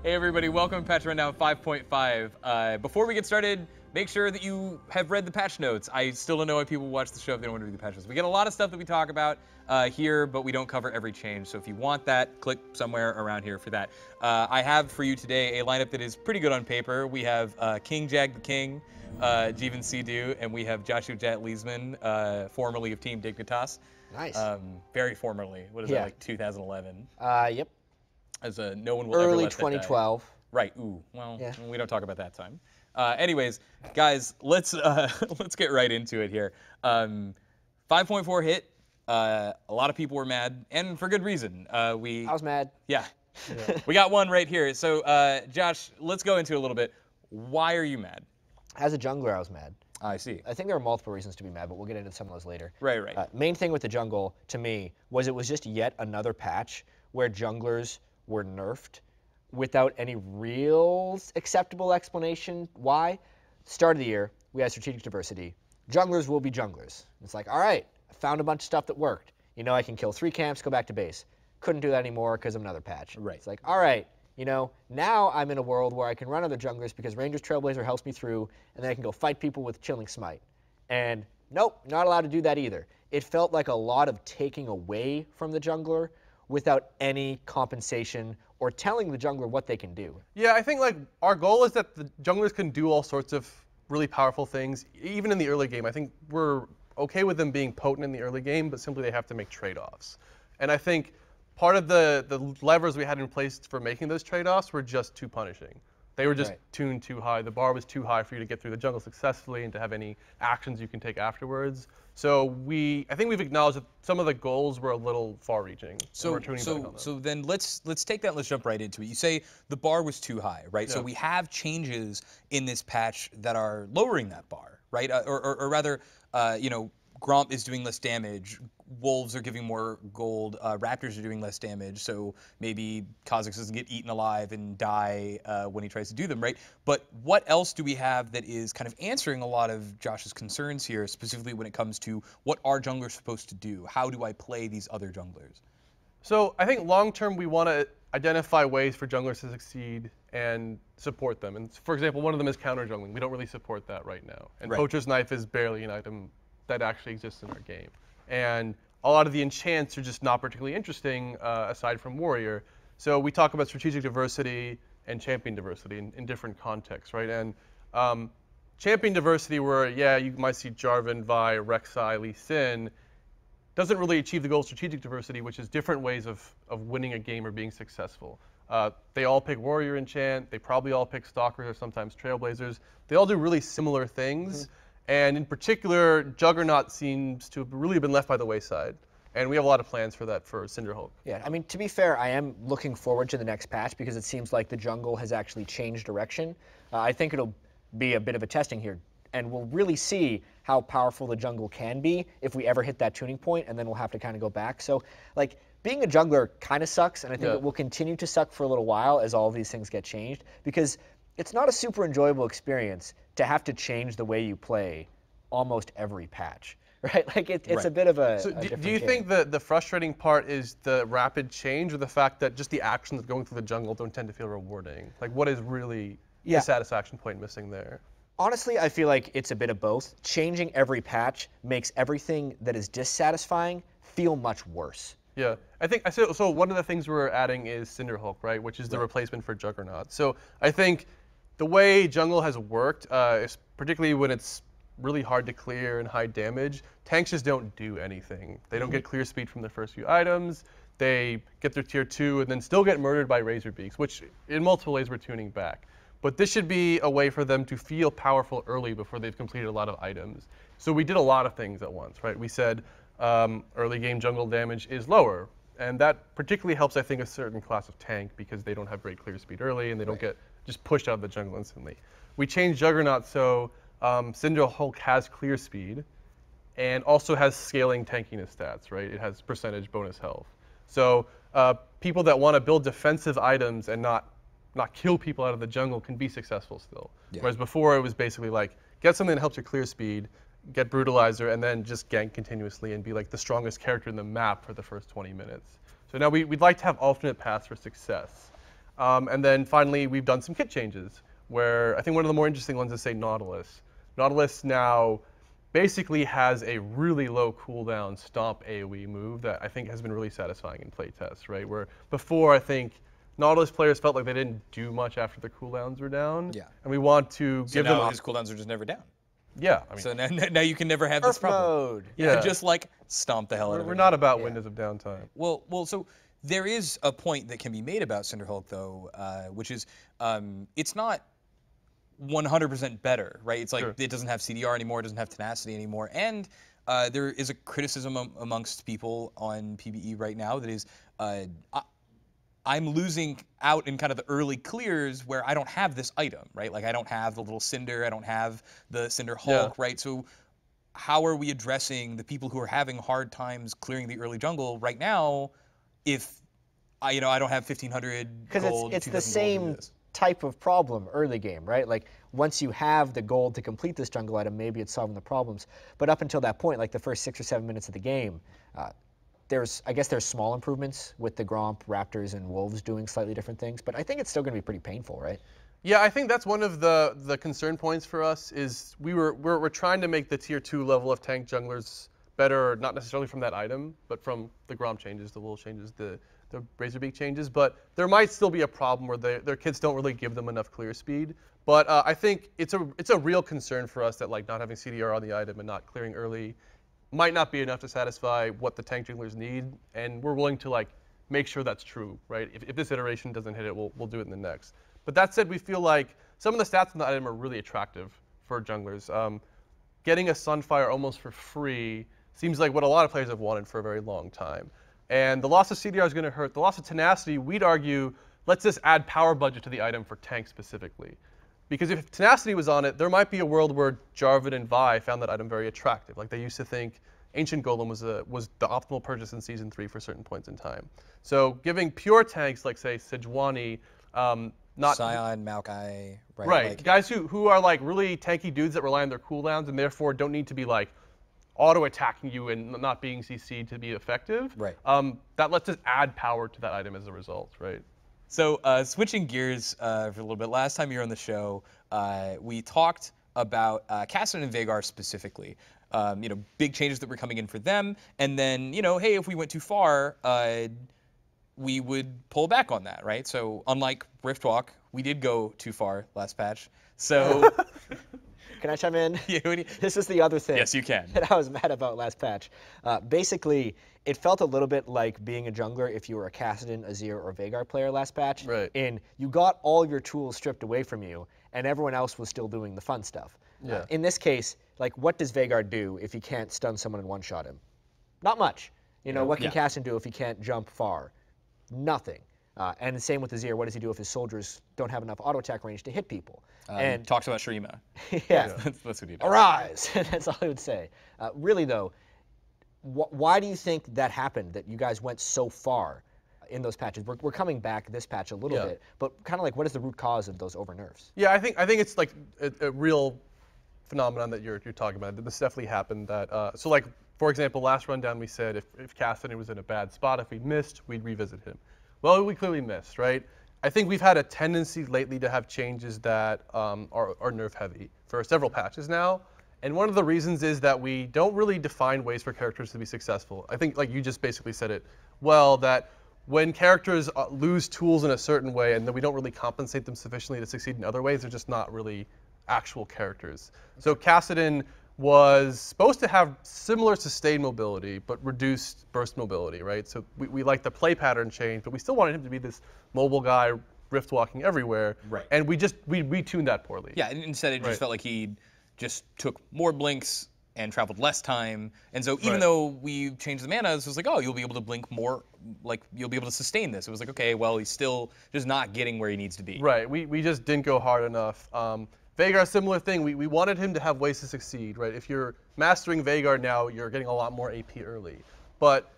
Hey everybody, welcome to Patch Rundown 5.5. Before we get started, make sure that you have read the patch notes. I still don't know why people watch the show if they don't want to read the patch notes. We get a lot of stuff that we talk about here, but we don't cover every change. So if you want that, click somewhere around here for that. I have for you today a lineup that is pretty good on paper. We have King Jag the King, Jeevan Sidhu, and we have Joshua Jet Leesman, formerly of Team Dignitas. Nice. Very formerly. What is that, like 2011? Yep. As no one will ever Early let that die. 2012. Right. Ooh. Well, Yeah. we don't talk about that time. Anyways, guys, let's get right into it here. 5.4 hit. A lot of people were mad, and for good reason. I was mad. Yeah. We got one right here. So, Josh, let's go into it a little bit. Why are you mad? As a jungler, I was mad. I see. I think there are multiple reasons to be mad, but we'll get into some of those later. Right, right. Main thing with the jungle, to me, was it was just yet another patch where junglers were nerfed without any real acceptable explanation. Why? Start of the year, we had strategic diversity. Junglers will be junglers. It's like, all right, I found a bunch of stuff that worked. You know, I can kill 3 camps, go back to base. Couldn't do that anymore because of another patch. Right. It's like, all right, you know, now I'm in a world where I can run other junglers because Ranger's Trailblazer helps me through, and then I can go fight people with Chilling Smite. And nope, not allowed to do that either. It felt like a lot of taking away from the jungler without any compensation or telling the jungler what they can do. Yeah, I think like our goal is that the junglers can do all sorts of really powerful things, even in the early game. I think we're okay with them being potent in the early game, but simply they have to make trade-offs. And I think part of the levers we had in place for making those trade-offs were just too punishing. They were just tuned too high. The bar was too high for you to get through the jungle successfully and to have any actions you can take afterwards. So I think we've acknowledged that some of the goals were a little far-reaching. So then let's take that and let's jump right into it. You say the bar was too high, right? Yeah. So we have changes in this patch that are lowering that bar, right? Or rather, you know, Gromp is doing less damage. Wolves are giving more gold. Raptors are doing less damage. So maybe Kha'Zix doesn't get eaten alive and die when he tries to do them, right? But what else do we have that is kind of answering a lot of Josh's concerns here, specifically when it comes to what are junglers supposed to do? How do I play these other junglers? So I think long term we want to identify ways for junglers to succeed and support them. And for example, one of them is counter jungling. We don't really support that right now. And Poacher's Knife is barely an item that actually exists in our game. And a lot of the enchants are just not particularly interesting aside from warrior. So we talk about strategic diversity and champion diversity in different contexts, right? And champion diversity where, yeah, you might see Jarvan, Vi, Rek'Sai, Lee Sin, doesn't really achieve the goal of strategic diversity, which is different ways of winning a game or being successful. They all pick warrior enchant, they probably all pick stalkers or sometimes trailblazers. They all do really similar things. And in particular, Juggernaut seems to have really been left by the wayside. And we have a lot of plans for that for Cinderhulk. Yeah, I mean, to be fair, I am looking forward to the next patch because it seems like the jungle has actually changed direction. I think it'll be a bit of a testing here. And we'll really see how powerful the jungle can be if we ever hit that tuning point, and then we'll have to kind of go back. So, like, being a jungler kind of sucks, and I think it will continue to suck for a little while as all of these things get changed, because it's not a super enjoyable experience to have to change the way you play almost every patch, right? Like it's a bit of a. So do you think that the frustrating part is the rapid change, or the fact that just the actions going through the jungle don't tend to feel rewarding? Like what is really the satisfaction point missing there? Honestly, I feel like it's a bit of both. Changing every patch makes everything that is dissatisfying feel much worse. Yeah, I think so. One of the things we're adding is Cinderhulk, right, which is the replacement for Juggernaut. So I think the way jungle has worked, is particularly when it's really hard to clear and high damage, tanks just don't do anything. They don't get clear speed from the first few items. They get their tier 2 and then still get murdered by Razorbeaks, which in multiple ways we're tuning back. But this should be a way for them to feel powerful early before they've completed a lot of items. So we did a lot of things at once, right? We said early game jungle damage is lower. And that particularly helps, I think, a certain class of tank because they don't have great clear speed early and they don't get just pushed out of the jungle instantly. We changed Juggernaut so Cinderhulk has clear speed and also has scaling tankiness stats, right? It has percentage bonus health. So people that want to build defensive items and not kill people out of the jungle can be successful still. Yeah. Whereas before it was basically like, get something that helps your clear speed, get Brutalizer, and then just gank continuously and be like the strongest character in the map for the first 20 minutes. So now we'd like to have alternate paths for success. And then finally, we've done some kit changes, where I think one of the more interesting ones is, say, Nautilus. Nautilus now basically has a really low cooldown stomp AoE move that I think has been really satisfying in playtests, right? Where before, I think Nautilus players felt like they didn't do much after the cooldowns were down. Yeah. And we want to give them... his cooldowns are just never down. Yeah. I mean, So now you can never have this problem. Mode. Yeah. Just like stomp the hell out of it. we're not about windows of downtime. Well, so there is a point that can be made about Cinderhulk, though, which is it's not 100% better, right? It's like it doesn't have CDR anymore, it doesn't have tenacity anymore, and there is a criticism amongst people on PvE right now that is, I'm losing out in kind of the early clears where I don't have this item, right? Like I don't have the little Cinder, I don't have the Cinderhulk, right? So how are we addressing the people who are having hard times clearing the early jungle right now if I don't have 1,500 gold? Because it's the same type of problem early game, right? Like once you have the gold to complete this jungle item, maybe it's solving the problems. But up until that point, like the first 6 or 7 minutes of the game, I guess there's small improvements with the Gromp, Raptors, and Wolves doing slightly different things, but I think it's still going to be pretty painful, right? Yeah, I think that's one of the concern points for us is we're trying to make the tier 2 level of tank junglers better, not necessarily from that item, but from the Gromp changes, the Wolf changes, the Razorbeak changes. But there might still be a problem where their kits don't really give them enough clear speed. But I think it's a real concern for us that like not having CDR on the item and not clearing early might not be enough to satisfy what the tank junglers need, and we're willing to like make sure that's true, right? If this iteration doesn't hit it, we'll do it in the next. But that said, we feel like some of the stats on the item are really attractive for junglers. Getting a Sunfire almost for free seems like what a lot of players have wanted for a very long time. And the loss of CDR is going to hurt. The loss of tenacity, we'd argue, let's just add power budget to the item for tank specifically. Because if tenacity was on it, there might be a world where Jarvan and Vi found that item very attractive. Like they used to think Ancient Golem was the optimal purchase in Season 3 for certain points in time. So giving pure tanks like, say, Sejuani, not Sion, Maokai, right? Right, Like, guys who are like really tanky dudes that rely on their cooldowns and therefore don't need to be like auto-attacking you and not being CC'd to be effective. Right. That lets us add power to that item as a result, right? So switching gears for a little bit, last time you were on the show, we talked about Kassadin and Veigar specifically. Big changes that were coming in for them, and then, hey, if we went too far, we would pull back on that, right? So unlike Riftwalk, we did go too far last patch. So Can I chime in? Yeah, This is the other thing. Yes, you can. That I was mad about last patch. Basically, it felt a little bit like being a jungler if you were a Kassadin, Azir, or Veigar player last patch. Right. And you got all your tools stripped away from you, and everyone else was still doing the fun stuff. Yeah. In this case, like, what does Veigar do if he can't stun someone and one-shot him? Not much. What can Kassadin do if he can't jump far? Nothing. And the same with Azir. What does he do if his soldiers don't have enough auto attack range to hit people? And talks about Shurima. Yeah. That's what he does. Arise! That's all I would say. Really, though, why do you think that happened, that you guys went so far in those patches? We're coming back this patch a little bit, but kind of like, what is the root cause of those over nerfs? Yeah, I think it's like a real phenomenon that you're talking about. This definitely happened. That so like, for example, last rundown we said if Kassadin was in a bad spot, if we missed, we'd revisit him. Well, we clearly missed, right? I think we've had a tendency lately to have changes that are nerf heavy for several patches now. And one of the reasons is that we don't really define ways for characters to be successful. I think, like you just basically said it well, that when characters lose tools in a certain way and then we don't really compensate them sufficiently to succeed in other ways, they're just not really actual characters. So Kassadin was supposed to have similar sustained mobility, but reduced burst mobility, right? So we like the play pattern change, but we still wanted him to be this mobile guy, rift walking everywhere. Right. And we retuned that poorly. Yeah, and instead it just felt like he just took more blinks and traveled less time. And so even though we changed the mana, it was like, oh, you'll be able to blink more, like you'll be able to sustain this. It was like, okay, well, he's still just not getting where he needs to be. Right, we just didn't go hard enough. Veigar, similar thing. We wanted him to have ways to succeed, right? If you're mastering Veigar now, you're getting a lot more AP early. But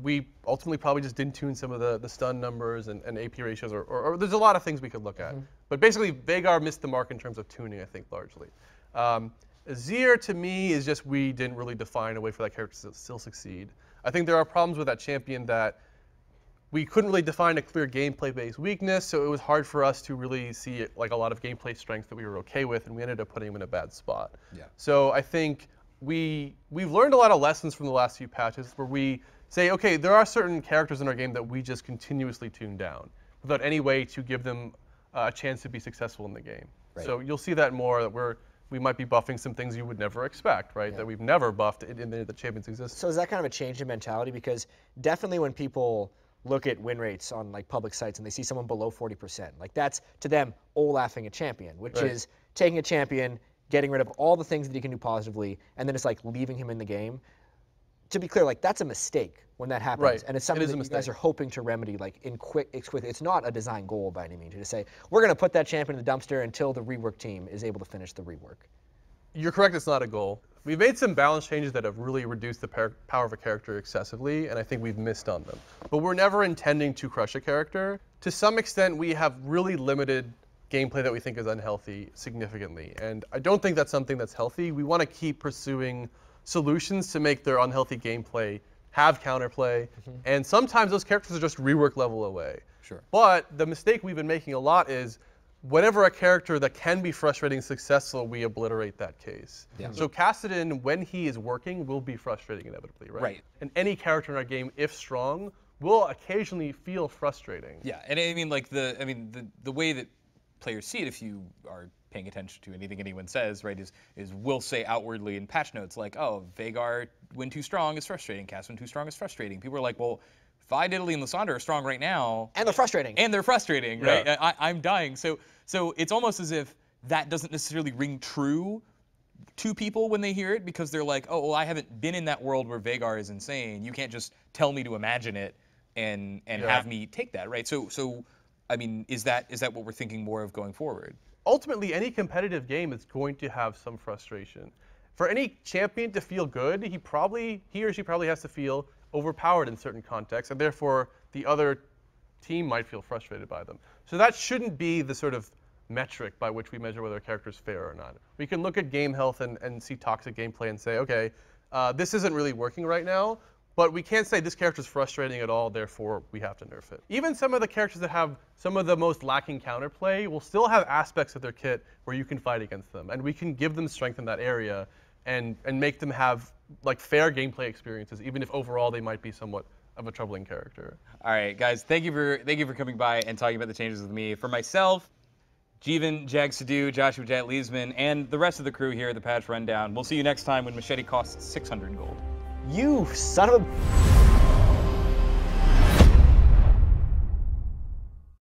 we ultimately probably just didn't tune some of the stun numbers and AP ratios, or there's a lot of things we could look at. But basically, Veigar missed the mark in terms of tuning, I think, largely. Azir, to me, is just we didn't really define a way for that character to still succeed. I think there are problems with that champion that we couldn't really define a clear gameplay-based weakness, so it was hard for us to really see like a lot of gameplay strengths that we were okay with, and we ended up putting him in a bad spot. Yeah. So I think we've learned a lot of lessons from the last few patches where we say, okay, there are certain characters in our game that we just continuously tune down without any way to give them a chance to be successful in the game. Right. So you'll see that more, that we might be buffing some things you would never expect, right? Yeah. That we've never buffed in the champions exist. So is that kind of a change in mentality? Because definitely when people look at win rates on like public sites and they see someone below 40%, like that's to them Olafing a champion, which right. is taking a champion, getting rid of all the things that he can do positively, and then it's like leaving him in the game. To be clear, like that's a mistake when that happens, right. and it's something that you guys are hoping to remedy, like quickly. It's not a design goal by any means to say we're going to put that champion in the dumpster until the rework team is able to finish the rework. You're correct. It's not a goal. We've made some balance changes that have really reduced the power of a character excessively, and I think we've missed on them. But we're never intending to crush a character. To some extent, we have really limited gameplay that we think is unhealthy significantly, and I don't think that's something that's healthy. We want to keep pursuing solutions to make their unhealthy gameplay have counterplay, and sometimes those characters are just rework level away. Sure. But the mistake we've been making a lot is whenever a character that can be frustrating successful, we obliterate that case. Yeah. So Kassadin, when he is working, will be frustrating inevitably, right? Right. And any character in our game, if strong, will occasionally feel frustrating. Yeah, and I mean, like the way that players see it, if you are paying attention to anything anyone says, right, is we'll say outwardly in patch notes like, oh, Vhagar when too strong is frustrating, Cass when too strong is frustrating. People are like, well, Vi, Diddley, and Lysandre are strong right now. And they're frustrating. And they're frustrating, right? Yeah. I'm dying. So it's almost as if that doesn't necessarily ring true to people when they hear it, because they're like, oh, well, I haven't been in that world where Vhagar is insane. You can't just tell me to imagine it and have me take that, right? So I mean, is that what we're thinking more of going forward? Ultimately, any competitive game is going to have some frustration. For any champion to feel good, he or she probably has to feel overpowered in certain contexts, and therefore the other team might feel frustrated by them. So that shouldn't be the sort of metric by which we measure whether a character is fair or not. We can look at game health and see toxic gameplay and say, okay, this isn't really working right now, but we can't say this character is frustrating at all, therefore we have to nerf it. Even some of the characters that have some of the most lacking counterplay will still have aspects of their kit where you can fight against them, and we can give them strength in that area and make them have like fair gameplay experiences, even if overall they might be somewhat of a troubling character. All right, guys, thank you for coming by and talking about the changes with me. For myself, Jeevan, Jag Sidhu, Joshua Jet Leesman, and the rest of the crew here at the Patch Rundown, we'll see you next time when Machete costs 600 gold. You son of a...